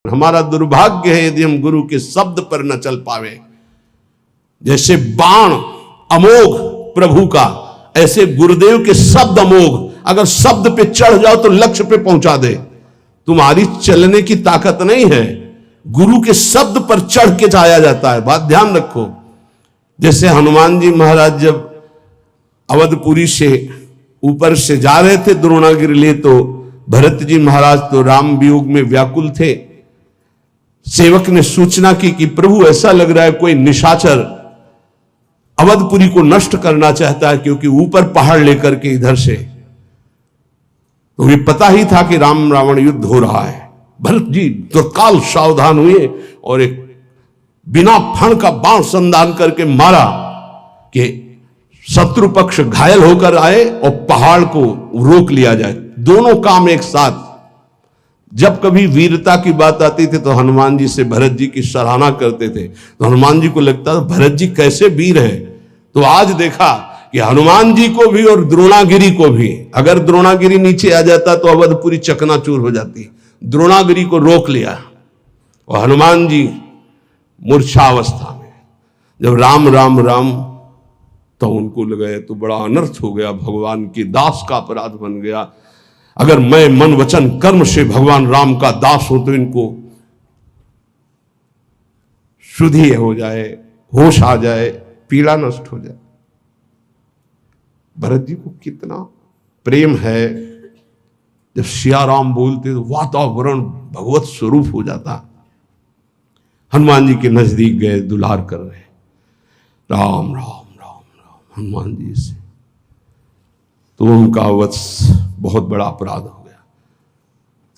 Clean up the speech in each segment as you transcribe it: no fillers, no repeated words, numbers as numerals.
हमारा दुर्भाग्य है यदि हम गुरु के शब्द पर न चल पावे। जैसे बाण अमोघ प्रभु का, ऐसे गुरुदेव के शब्द अमोघ। अगर शब्द पे चढ़ जाओ तो लक्ष्य पे पहुंचा दे। तुम्हारी चलने की ताकत नहीं है, गुरु के शब्द पर चढ़ के जाया जाता है। बात ध्यान रखो। जैसे हनुमान जी महाराज जब अवधपुरी से ऊपर से जा रहे थे द्रोणागिरी ले, तो भरत जी महाराज तो राम वियोग में व्याकुल थे। सेवक ने सूचना की कि प्रभु ऐसा लग रहा है कोई निशाचर अवधपुरी को नष्ट करना चाहता है, क्योंकि ऊपर पहाड़ लेकर के इधर से। तो ये पता ही था कि राम रावण युद्ध हो रहा है। भरत जी तत्काल सावधान हुए और एक बिना फण का बाण संधान करके मारा कि शत्रु पक्ष घायल होकर आए और पहाड़ को रोक लिया जाए। दोनों काम एक साथ। जब कभी वीरता की बात आती थी तो हनुमान जी से भरत जी की सराहना करते थे, तो हनुमान जी को लगता था भरत जी कैसे वीर हैं। तो आज देखा कि हनुमान जी को भी और द्रोणागिरी को भी, अगर द्रोणागिरी नीचे आ जाता तो अवधपुरी चकनाचूर हो जाती। द्रोणागिरी को रोक लिया और हनुमान जी मूर्छावस्था में जब राम राम राम, तो उनको लगा तो बड़ा अनर्थ हो गया, भगवान के दास का अपराध बन गया। अगर मैं मन वचन कर्म से भगवान राम का दास हूं तो इनको शुद्धि हो जाए, होश आ जाए, पीड़ा नष्ट हो जाए। भरत जी को कितना प्रेम है, जब सिया राम बोलते तो वातावरण भगवत स्वरूप हो जाता। हनुमान जी के नजदीक गए, दुलार कर रहे, राम राम राम राम हनुमान जी से। तो उनका वत्स बहुत बड़ा अपराध हो गया।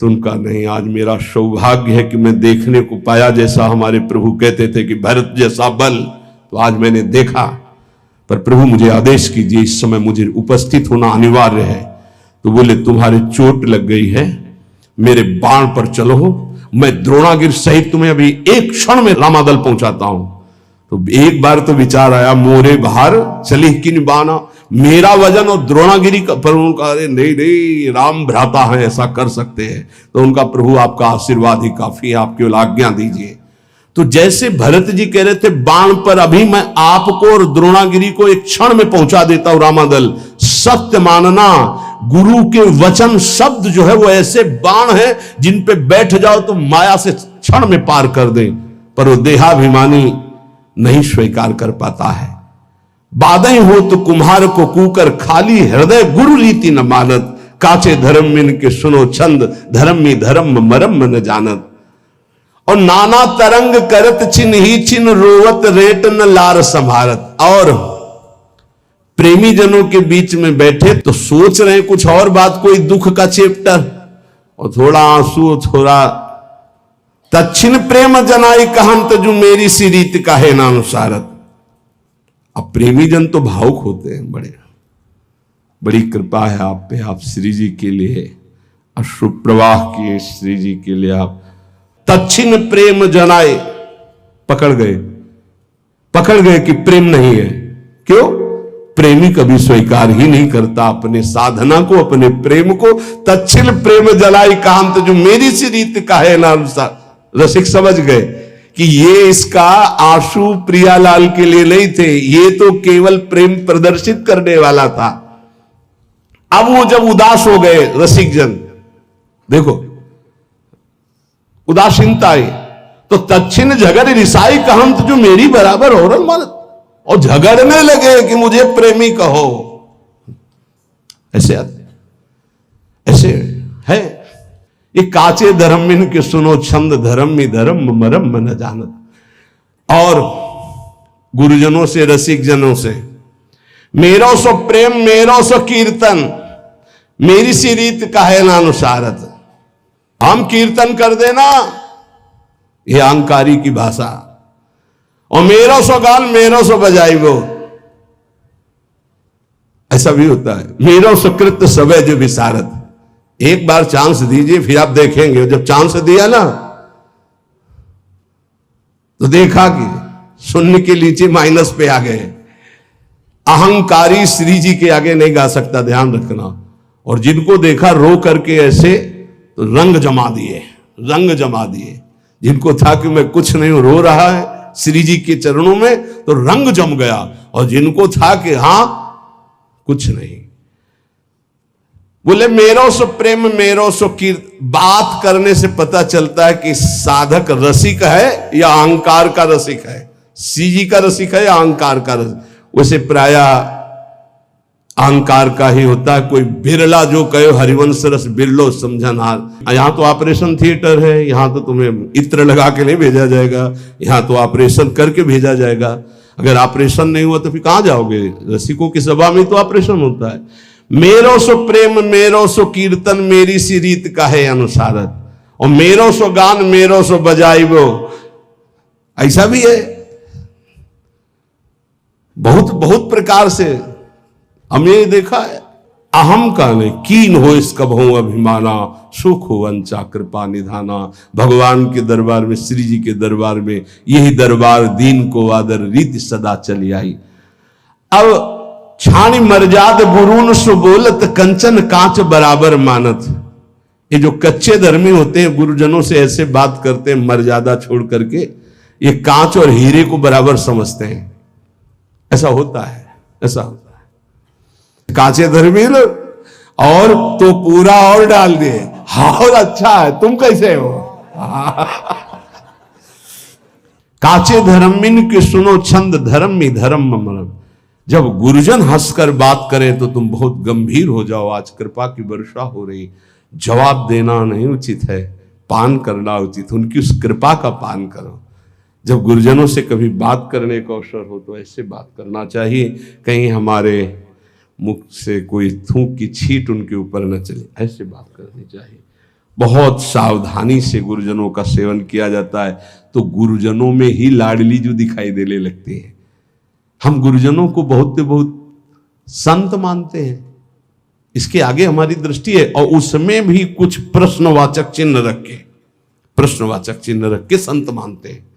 तो उनका नहीं, आज मेरा सौभाग्य है कि मैं देखने को पाया, जैसा हमारे प्रभु कहते थे कि भरत जैसा बल, तो आज मैंने देखा। पर प्रभु मुझे आदेश कीजिए, इस समय मुझे उपस्थित होना अनिवार्य है। तो बोले तुम्हारे चोट लग गई है, मेरे बाण पर चलो, मैं द्रोणागिरी सहित तुम्हें अभी एक क्षण में रामादल पहुंचाता हूं। तो एक बार तो विचार आया, मोरे बाहर चली किन बाना, मेरा वजन और द्रोणागिरी का। पर उनका नहीं नहीं, राम भ्राता है, ऐसा कर सकते हैं। तो उनका प्रभु आपका आशीर्वाद ही काफी है, आप केवल आज्ञा दीजिए। तो जैसे भरत जी कह रहे थे बाण पर अभी मैं आपको और द्रोणागिरी को एक क्षण में पहुंचा देता हूं रामादल, सत्य मानना। गुरु के वचन शब्द जो है वो ऐसे बाण है जिन पे बैठ जाओ तो माया से क्षण में पार कर दे। पर वो देहाभिमानी नहीं स्वीकार कर पाता है। बाधे हो तो कुम्हार को कूकर, खाली हृदय गुरु रीति न मानत। काचे धर्म मिन के सुनो छंद, धर्म में धर्म मरम न जानत। और नाना तरंग करत छिन ही छिन, रोवत रेट न लार संभारत। और प्रेमी जनों के बीच में बैठे तो सोच रहे कुछ और बात, कोई दुख का चैप्टर, और थोड़ा आंसू, थोड़ा तच्छिन प्रेम जनाई कहंत, जो मेरी सी रीत का है नानुसारत। अब प्रेमी जन तो भावुक होते हैं, बड़ी कृपा है आप पे, आप श्री जी के लिए अश्रु प्रवाह किए, श्री जी के लिए आप तच्छिन प्रेम जनाए। पकड़ गए कि प्रेम नहीं है। क्यों? प्रेमी कभी स्वीकार ही नहीं करता अपने साधना को, अपने प्रेम को। तच्छिन प्रेम जलाई कांत, जो मेरी सी रीत का है ना अनुसार। रसिक समझ गए कि ये इसका आंसू प्रियालाल के लिए नहीं थे, ये तो केवल प्रेम प्रदर्शित करने वाला था। अब वो जब उदास हो गए रसिक जन, देखो उदासीनता आई, तो तच्छिन झगड़ रिसाई कहंत, जो मेरी बराबर हो रहा मानत। और झगड़ने लगे कि मुझे प्रेमी कहो। ऐसे है ये काचे धर्म में के सुनो छंद, धर्म में धर्म मरम न जानत। और गुरुजनों से, रसिक जनों से, मेरो सो प्रेम मेरो सो कीर्तन, मेरी सी रीत का है नानुसारत। हम कीर्तन कर देना, ये अहंकारी की भाषा। और मेरो सो गान मेरो सो बजाई वो, ऐसा भी होता है। मेरो सुकृत सबे जो विसारत। एक बार चांस दीजिए, फिर आप देखेंगे। जब चांस दिया ना तो देखा कि शून्य के नीचे माइनस पे आ गए। अहंकारी श्री जी के आगे नहीं गा सकता, ध्यान रखना। और जिनको देखा रो करके ऐसे, तो रंग जमा दिए। जिनको था कि मैं कुछ नहीं हूं, रो रहा है श्री जी के चरणों में, तो रंग जम गया। और जिनको था कि हां कुछ नहीं, बोले मेरो सो प्रेम मेरो सो कीर्त। बात करने से पता चलता है कि साधक रसिक है या अहंकार का रसिक है, श्री जी का रसिक है या अहंकार का रसिक। वैसे प्राय अहंकार का ही होता है। कोई बिरला जो कहे हरिवंश रस बिरलो समझनहार। यहां तो ऑपरेशन थिएटर है, यहां तो तुम्हें इत्र लगा के नहीं भेजा जाएगा, यहां तो ऑपरेशन करके भेजा जाएगा। अगर ऑपरेशन नहीं हुआ तो फिर कहां जाओगे? रसिकों की सभा में तो ऑपरेशन होता है। मेरो सो प्रेम मेरो सो कीर्तन मेरी सी रीत का है अनुसारत, और मेरो सो गान मेरो सो बजाई वो, ऐसा भी है। बहुत बहुत प्रकार से हमने ये देखा है। अहम का नहीं कीन हो इसका बहु अभिमाना, सुख हो वंचा कृपा निधाना। भगवान के दरबार में, श्री जी के दरबार में यही दरबार दीन को आदर रीति सदा चली आई। अब छाणी मर्याद गुरुन सो बोलत कंचन कांच बराबर मानत। ये जो कच्चे धर्मी होते हैं गुरुजनों से ऐसे बात करते हैं मर्यादा छोड़ करके, ये कांच और हीरे को बराबर समझते हैं। ऐसा होता है, ऐसा होता है। कांचे धर्मी और तो पूरा और डाल दिए, और अच्छा है, तुम कैसे हो? काचे धर्मिन की सुनो छंद धर्म में धर्म मरम। जब गुरुजन हंसकर बात करें तो तुम बहुत गंभीर हो जाओ। आज कृपा की वर्षा हो रही, जवाब देना नहीं उचित है, पान करना उचित। उनकी उस कृपा का पान करो। जब गुरुजनों से कभी बात करने का अवसर हो तो ऐसे बात करना चाहिए, कहीं हमारे मुख से कोई थूक की छींट उनके ऊपर न चले, ऐसे बात करनी चाहिए। बहुत सावधानी से गुरुजनों का सेवन किया जाता है तो गुरुजनों में ही लाडली जो दिखाई देने लगती है। हम गुरुजनों को बहुत संत मानते हैं, इसके आगे हमारी दृष्टि है, और उसमें भी कुछ प्रश्नवाचक चिन्ह रख के संत मानते हैं।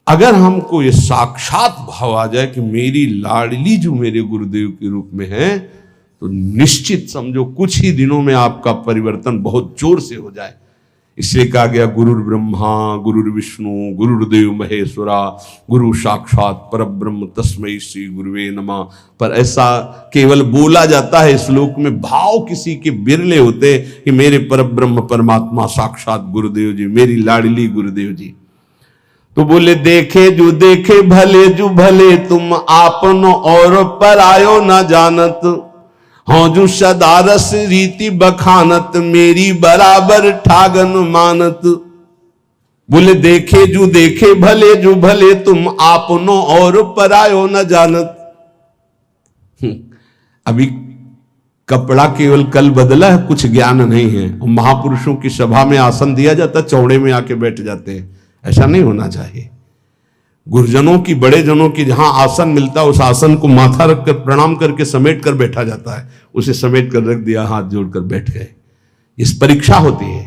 अगर हमको ये साक्षात भाव आ जाए कि मेरी लाडली जो मेरे गुरुदेव के रूप में है, तो निश्चित समझो कुछ ही दिनों में आपका परिवर्तन बहुत जोर से हो जाए। इसलिए कहा गया गुरुर् ब्रह्मा गुरुर्विष्णु गुरुर्देव महेश्वरा गुरु साक्षात परब्रह्म तस्मै श्री गुरुवे नमः। पर ऐसा केवल बोला जाता है, श्लोक में भाव किसी के बिरले होते कि मेरे परब्रह्म परमात्मा साक्षात गुरुदेव जी, मेरी लाडली गुरुदेव जी। तो बोले देखे जो भले तुम आपनो और परायो न जानत, हाँ जो सदारस रीति बखानत मेरी बराबर ठागन मानत। बोले देखे जो भले तुम आपनो और परायो न जानत। अभी कपड़ा केवल कल बदला है, कुछ ज्ञान नहीं है। महापुरुषों की सभा में आसन दिया जाता, चौड़े में आके बैठ जाते हैं, ऐसा नहीं होना चाहिए। गुरुजनों की, बड़े जनों की जहां आसन मिलता है उस आसन को माथा रखकर प्रणाम करके समेट कर बैठा जाता है। उसे समेट कर रख दिया, हाथ जोड़कर बैठ गए। इस परीक्षा होती है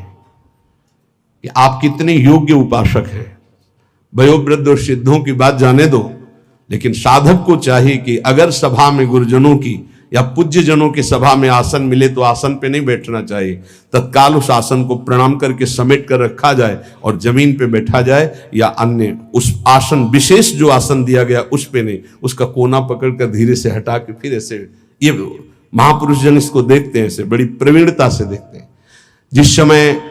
कि आप कितने योग्य उपासक हैं। वयोवृद्ध और सिद्धों की बात जाने दो, लेकिन साधक को चाहिए कि अगर सभा में गुरुजनों की या पूज्य जनों की सभा में आसन मिले तो आसन पे नहीं बैठना चाहिए, तत्काल उस आसन को प्रणाम करके समेट कर रखा जाए और जमीन पे बैठा जाए, या अन्य उस आसन विशेष जो आसन दिया गया उस पे नहीं, उसका कोना पकड़कर धीरे से हटा के फिर ऐसे। ये महापुरुष जन इसको देखते हैं, ऐसे बड़ी प्रवीणता से देखते हैं। जिस समय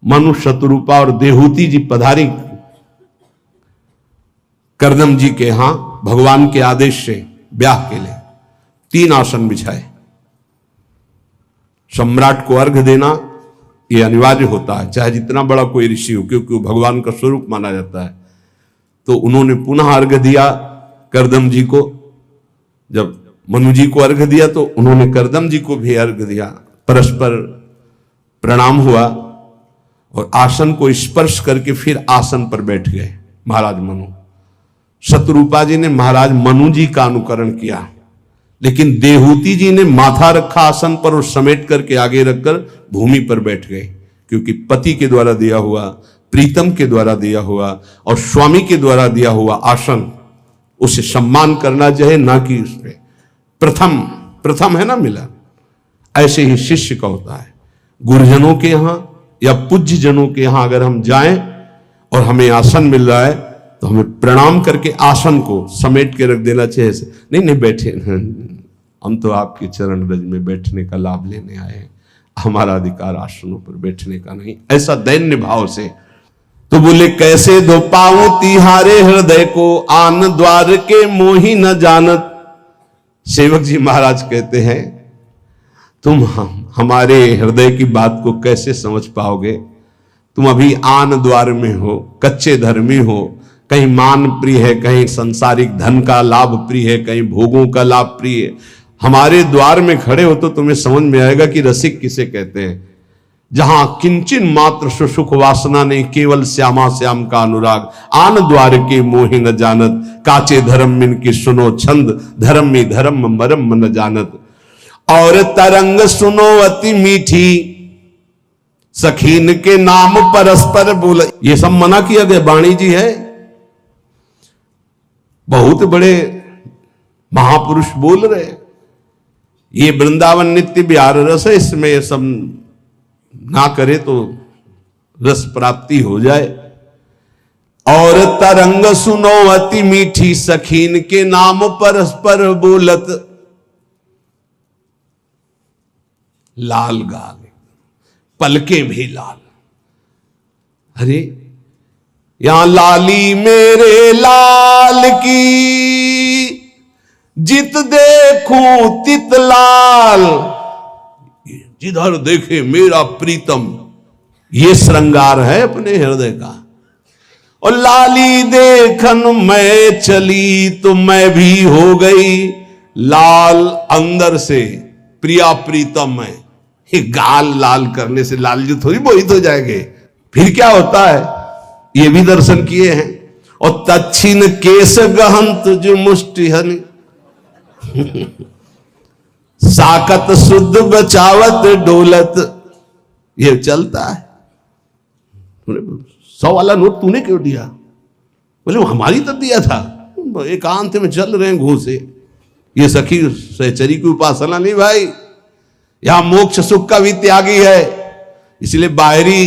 मनु शतरूपा और देहूति जी पधारी करदम जी के यहां भगवान के आदेश से ब्याह के लिए, 3 आसन बिछाए। सम्राट को अर्घ देना ये अनिवार्य होता है, चाहे जितना बड़ा कोई ऋषि हो, क्योंकि वो भगवान का स्वरूप माना जाता है। तो उन्होंने पुनः अर्घ दिया करदम जी को। जब मनु जी को अर्घ दिया तो उन्होंने करदम जी को भी अर्घ दिया। परस्पर प्रणाम हुआ और आसन को स्पर्श करके फिर आसन पर बैठ गए महाराज मनु। शतरूपा जी ने महाराज मनु जी का अनुकरण किया, लेकिन देहूति जी ने माथा रखा आसन पर और समेट करके आगे रखकर भूमि पर बैठ गए, क्योंकि पति के द्वारा दिया हुआ, प्रीतम के द्वारा दिया हुआ और स्वामी के द्वारा दिया हुआ आसन, उसे सम्मान करना चाहिए, ना कि उसमें प्रथम है ना मिला। ऐसे ही शिष्य का होता है। गुरुजनों के यहां या पूज्य जनों के यहां अगर हम जाएं और हमें आसन मिल रहा है तो हमें प्रणाम करके आसन को समेट के रख देना चाहिए। नहीं नहीं बैठे, हम तो आपके चरण रज में बैठने का लाभ लेने आए हैं, हमारा अधिकार आसनों पर बैठने का नहीं, ऐसा दैन्य भाव से। तो बोले कैसे दो पाऊं तिहारे हृदय को, आन द्वार के मोही न जानत। सेवक जी महाराज कहते हैं तुम हमारे हृदय की बात को कैसे समझ पाओगे, तुम अभी आन द्वार में हो, कच्चे धर्मी हो, कहीं मान प्रिय है, कहीं संसारिक धन का लाभ प्रिय है, कहीं भोगों का लाभ प्रिय है। हमारे द्वार में खड़े हो तो तुम्हें समझ में आएगा कि रसिक किसे कहते हैं, जहां किंचन मात्र सुख वासना नहीं, केवल श्यामा श्याम का अनुराग। आन द्वार के मोहि न जानत, काचे धर्म मिन की सुनो छंद, धर्म में धर्म मरम न जानत। और तरंग सुनो अति मीठी, सखीन के नाम परस्पर बोल। ये सब मना किया गया, वाणी जी है, बहुत बड़े महापुरुष बोल रहे हैं। ये वृंदावन नित्य विहार रस है, इसमें ये सब ना करे तो रस प्राप्ति हो जाए। और तरंग सुनो अति मीठी, सखीन के नाम परस्पर बोलत। लाल गाल, पलके भी लाल। अरे यहां लाली मेरे लाल की, जित देखूं तित लाल। जिधर देखे मेरा प्रीतम, ये श्रृंगार है अपने हृदय का। और लाली देखन मैं चली तो मैं भी हो गई लाल अंदर से, प्रिया प्रीतम है। ये गाल लाल करने से लाल जी थोड़ी मोहित हो जाएंगे, फिर क्या होता है, ये भी दर्शन किए हैं। और तच्छिन केस गहंत जो मुष्टिहन, साकत शुद्ध बचावत डोलत। ये चलता है। 100 वाला नोट तूने क्यों दिया? बोले वो हमारी तरफ दिया था, एकांत में चल रहे हैं घूसे। ये सखी सहचरी की उपासना नहीं भाई, यहां मोक्ष सुख का भी त्यागी है। इसलिए बाहरी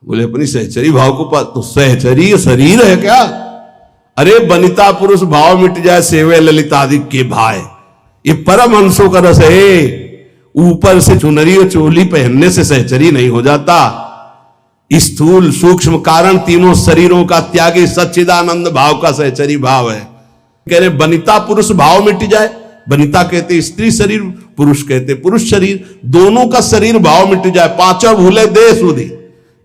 बोले अपनी सहचरी भाव को पास, तो सहचरी शरीर है क्या? अरे बनिता पुरुष भाव मिट जाए, सेवे ललितादि के भाई। ये परम हंसों का रस है। ऊपर से चुनरी और चोली पहनने से सहचरी नहीं हो जाता। स्थूल सूक्ष्म कारण तीनों शरीरों का त्यागी सच्चिदानंद भाव का सहचरी भाव है। कह रहे बनिता पुरुष भाव मिट जाए। बनिता कहते स्त्री शरीर, पुरुष कहते पुरुष शरीर, दोनों का शरीर भाव मिट जाए। पांचों भूले दे सुधी।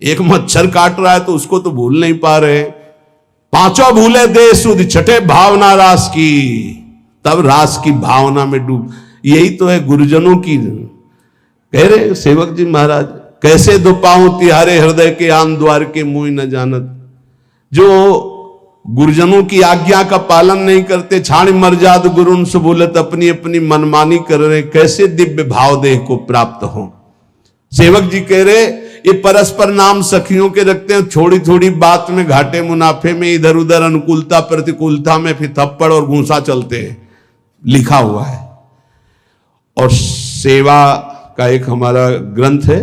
एक मच्छर काट रहा है तो उसको तो भूल नहीं पा रहे। पांचों भूले दे सुधी, छठे भावना रास की, तब रास की भावना में डूब। यही तो है गुरुजनों की। कह रहे सेवक जी महाराज, कैसे दो पाऊं तिहारे हृदय के, आन द्वार के मुंह न जानत। जो गुरुजनों की आज्ञा का पालन नहीं करते, छाण मर्जाद गुरुन से बोलत, अपनी अपनी मनमानी कर रहे, कैसे दिव्य भाव देह को प्राप्त हो। सेवक जी कह रहे ये परस्पर नाम सखियों के रखते हैं, थोड़ी थोड़ी बात में घाटे मुनाफे में, इधर उधर अनुकूलता प्रतिकूलता में फिर थप्पड़ और घूंसा चलते हैं, लिखा हुआ है। और सेवा का एक हमारा ग्रंथ है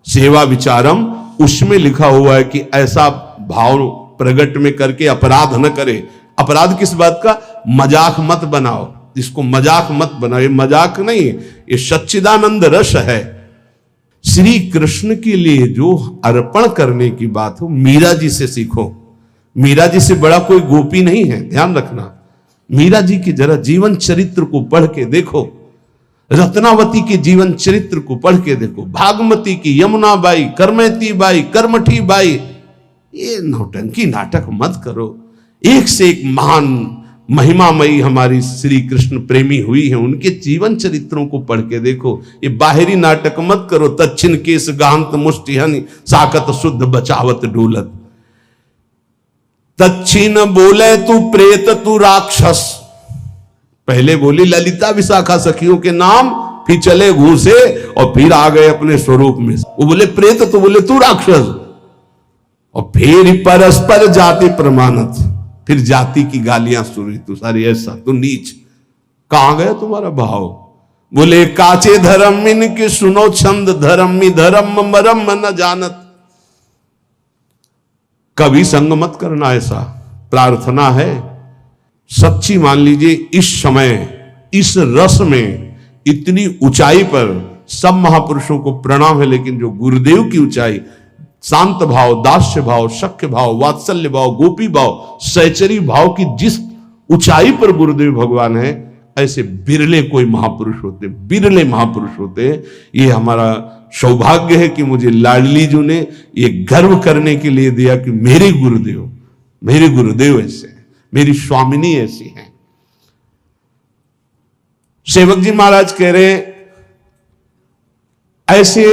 सेवा विचारम, उसमें लिखा हुआ है कि ऐसा भाव प्रकट में करके अपराध न करे। अपराध किस बात का? मजाक मत बनाओ, इसको मजाक मत बनाओ। ये मजाक नहीं, ये सच्चिदानंद रस है। श्री कृष्ण के लिए जो अर्पण करने की बात हो, मीरा जी से सीखो। मीरा जी से बड़ा कोई गोपी नहीं है, ध्यान रखना। मीरा जी की जरा जीवन चरित्र को पढ़ के देखो, रत्नावती के जीवन चरित्र को पढ़ के देखो, भागमती की, यमुना बाई, करमैती बाई, कर्मठी बाई। ये नौटंकी नाटक मत करो। एक से एक महान महिमामयी हमारी श्री कृष्ण प्रेमी हुई है, उनके जीवन चरित्रों को पढ़ के देखो। ये बाहरी नाटक मत करो। तच्छिन केस गांत मुष्टिहनि, साकत शुद्ध बचावत डोलत। तच्छिन बोले तू प्रेत तू राक्षस। पहले बोली ललिता विशाखा सखियों के नाम, फिर चले घूसे और फिर आ गए अपने स्वरूप में। वो बोले प्रेत, तो बोले तू राक्षस। और फिर परस्पर जाति प्रमाणत, फिर जाति की गालियां सुनी, तू सारी ऐसा, तू नीच। कहां गया तुम्हारा भाव? बोले काचे धर्म इनके सुनो छंद, धर्मी धर्म मरम न जानत। कभी संग मत करना, ऐसा प्रार्थना है सच्ची। मान लीजिए इस समय इस रस में इतनी ऊंचाई पर सब महापुरुषों को प्रणाम है, लेकिन जो गुरुदेव की ऊंचाई, शांत भाव, दास्य भाव, शक्य भाव, वात्सल्य भाव, गोपी भाव, सहचरी भाव की जिस ऊंचाई पर गुरुदेव भगवान है, ऐसे बिरले कोई महापुरुष होते, बिरले महापुरुष होते। ये हमारा सौभाग्य है कि मुझे लाडली जी ने ये गर्व करने के लिए दिया कि मेरे गुरुदेव ऐसे हैं, मेरी स्वामिनी ऐसी हैं। सेवक जी महाराज कह रहे ऐसे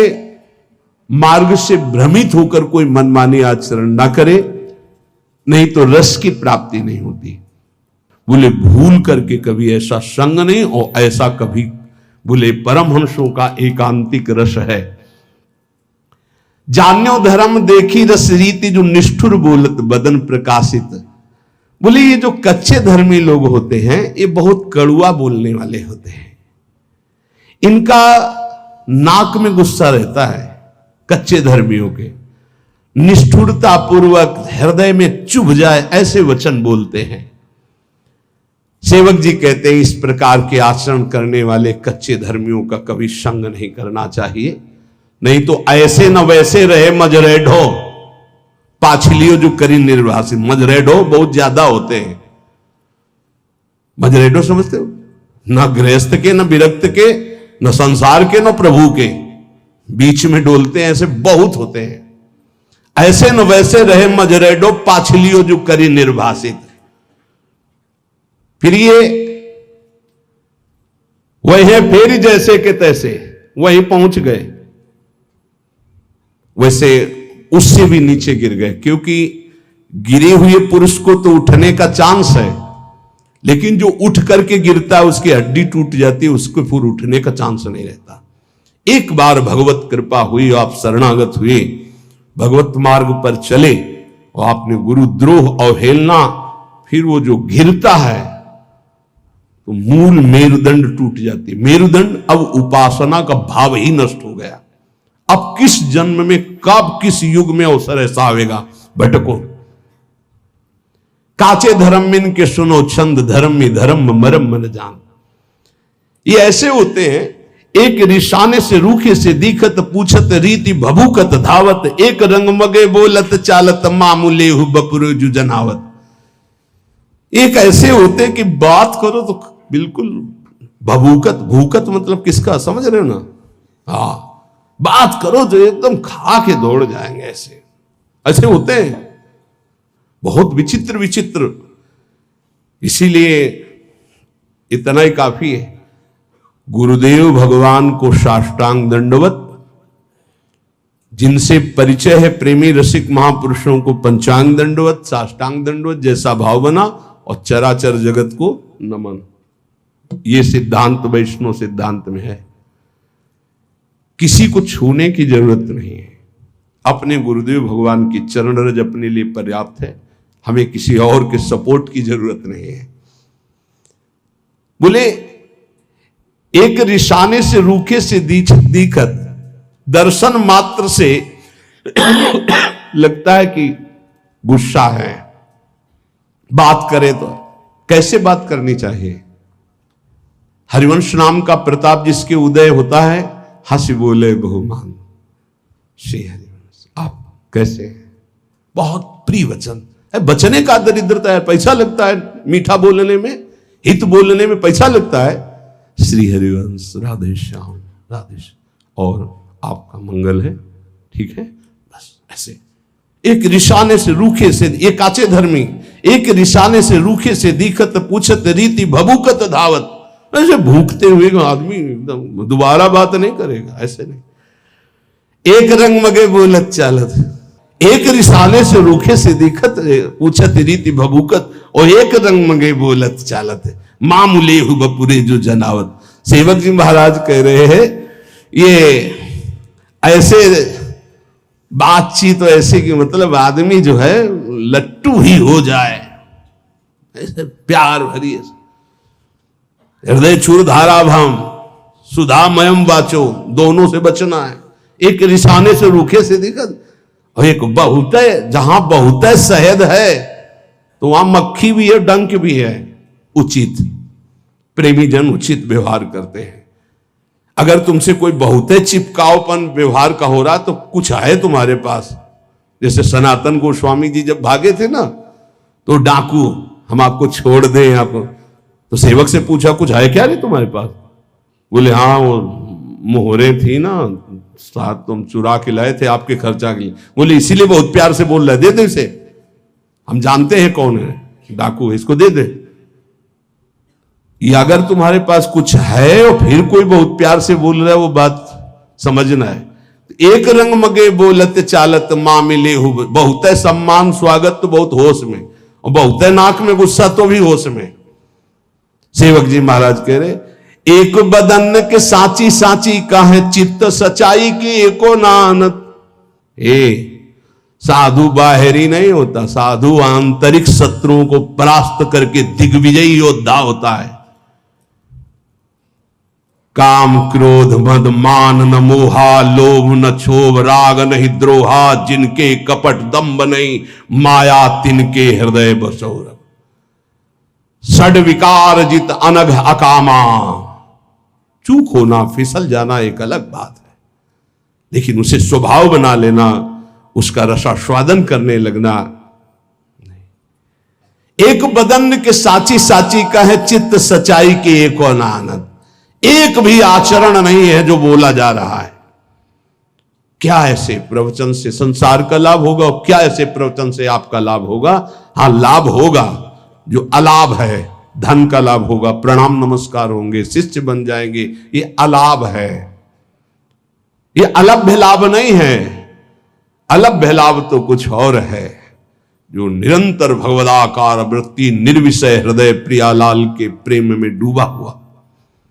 मार्ग से भ्रमित होकर कोई मनमानी आचरण ना करे, नहीं तो रस की प्राप्ति नहीं होती। बोले भूल करके कभी ऐसा संग नहीं, और ऐसा कभी बोले परमहंसों का एकांतिक रस है। जान्यो धर्म देखी रस रीति, जो निष्ठुर बोलत बदन प्रकाशित। बोले ये जो कच्चे धर्मी लोग होते हैं, ये बहुत कड़ुआ बोलने वाले होते हैं। इनका नाक में गुस्सा रहता है, कच्चे धर्मियों के। निष्ठुरता पूर्वक हृदय में चुभ जाए ऐसे वचन बोलते हैं। सेवक जी कहते हैं इस प्रकार के आचरण करने वाले कच्चे धर्मियों का कभी संग नहीं करना चाहिए, नहीं तो ऐसे न वैसे रहे मजरेढो। पाछलियो जो करी निर्वासी, मजरेढो बहुत ज्यादा होते हैं। मजरेढो समझते हो? न गृहस्थ के, न विरक्त के, न संसार के, न प्रभु के, बीच में डोलते हैं, ऐसे बहुत होते हैं। ऐसे न वैसे रहे मजरेडो, पाछलियो जो करी निर्भाषित। फिर ये वही फेरी जैसे के तैसे वहीं पहुंच गए, वैसे उससे भी नीचे गिर गए। क्योंकि गिरे हुए पुरुष को तो उठने का चांस है, लेकिन जो उठ करके गिरता है उसकी हड्डी टूट जाती है, उसको फिर उठने का चांस नहीं रहता। एक बार भगवत कृपा हुई, आप शरणागत हुए, भगवत मार्ग पर चले, और आपने गुरुद्रोह अवहेलना, फिर वो जो गिरता है तो मूल मेरुदंड टूट जाती है। मेरुदंड, अब उपासना का भाव ही नष्ट हो गया। अब किस जन्म में, कब, किस युग में अवसर ऐसा आवेगा, भटको। काचे धर्म इनके सुनो छंद, धर्मी धर्म मरम मन जान। ये ऐसे होते हैं, एक रिशाने से रूखे से दिखत, पूछत रीति भभूकत धावत, एक रंग मगे बोलत चालत, मामूले हु बपुरो जु जनावत। एक ऐसे होते कि बात करो तो बिल्कुल भभूकत, भूकत मतलब किसका, समझ रहे हो ना? हाँ, बात करो तो एकदम खा के दौड़ जाएंगे। ऐसे होते हैं, बहुत विचित्र विचित्र। इसीलिए इतना ही काफी है, गुरुदेव भगवान को साष्टांग दंडवत। जिनसे परिचय है प्रेमी रसिक महापुरुषों को पंचांग दंडवत, साष्टांग दंडवत, जैसा भाव बना, और चराचर जगत को नमन। ये सिद्धांत वैष्णव सिद्धांत में है। किसी को छूने की जरूरत नहीं है, अपने गुरुदेव भगवान की चरण रज अपने लिए पर्याप्त है। हमें किसी और के सपोर्ट की जरूरत नहीं है। बोले एक रिशाने से रूखे से दिखत, दर्शन मात्र से लगता है कि गुस्सा है। बात करे तो कैसे बात करनी चाहिए? हरिवंश नाम का प्रताप जिसके उदय होता है, हंसी बोले बहुमान श्री हरिवंश। आप कैसे हैं? बहुत प्रिय वचन है। बचने का दरिद्रता है, पैसा लगता है मीठा बोलने में, हित बोलने में पैसा लगता है। श्री हरिवंश, राधे श्याम, राधे श्याम, और आपका मंगल है, ठीक है, बस ऐसे। एक रिशाने से रूखे से, ये काचे धर्मी, एक रिशाने से रूखे से दिखत, पूछत रीति भभूकत धावत। ऐसे भूखते हुए आदमी एकदम दोबारा बात नहीं करेगा, ऐसे नहीं। एक रंग मगे बोलत चालत, एक रिसाने से रूखे से दिखत, पूछत रीति भभूकत, और एक रंग मगे बोलत चालत, मामूले हु बपुरे जो जनावत। सेवक जी महाराज कह रहे हैं, ये ऐसे बातचीत तो ऐसे कि मतलब आदमी जो है लट्टू ही हो जाए, ऐसे प्यार भरी, हृदय छूर धारा भम, सुधामयम वाचो, दोनों से बचना है। एक रिसाने से, रूखे से दिक्कत, और एक बहुत है, जहां बहुत है शहद है तो वहां मक्खी भी है, डंक भी है। उचित प्रेमी जन उचित व्यवहार करते हैं। अगर तुमसे कोई बहुत है चिपकावपन व्यवहार का हो रहा तो कुछ है तुम्हारे पास। जैसे सनातन गोस्वामी जी जब भागे थे ना, तो डाकू, हम आपको छोड़ दें आपको, तो सेवक से पूछा कुछ है क्या नहीं तुम्हारे पास? बोले हाँ, वो मोहरे थी ना, साथ तुम चुरा के लाए थे आपके खर्चा के लिए। बोले इसीलिए बहुत प्यार से बोल रहा है, दे दे इसे, हम जानते हैं कौन है, डाकू है, इसको दे दे। ये अगर तुम्हारे पास कुछ है और फिर कोई बहुत प्यार से बोल रहा है, वो बात समझना है। एक रंग मगे बोलत चालत मामिले हो, बहुत है सम्मान स्वागत तो बहुत होश में, और बहुत है नाक में गुस्सा तो भी होश में। सेवक जी महाराज कह रहे, एक बदन के साची साची का है चित्त सच्चाई की एको नानत। साधु बाहरी नहीं होता, साधु आंतरिक शत्रुओं को परास्त करके दिग्विजयी योद्धा होता है। काम क्रोध मद मान न मोहा, लोभ न क्षोभ राग नहीं द्रोहा, जिनके कपट दंभ नहीं माया तिनके हृदय बसौर। षड विकार जित अनघ अकामा। चूक होना, फिसल जाना एक अलग बात है, लेकिन उसे स्वभाव बना लेना, उसका रसास्वादन करने लगना नहीं। एक बदन के साची साची का है चित्त सच्चाई के एको आनंद। एक भी आचरण नहीं है जो बोला जा रहा है। क्या ऐसे प्रवचन से संसार का लाभ होगा और क्या ऐसे प्रवचन से आपका लाभ होगा? हां, लाभ होगा, जो अलाभ है, धन का लाभ होगा, प्रणाम नमस्कार होंगे, शिष्य बन जाएंगे, ये अलाभ है, ये अलभ्य लाभ नहीं है। अलभ्य लाभ तो कुछ और है, जो निरंतर भगवदाकार वृत्ति निर्विषय हृदय प्रियालाल के प्रेम में डूबा हुआ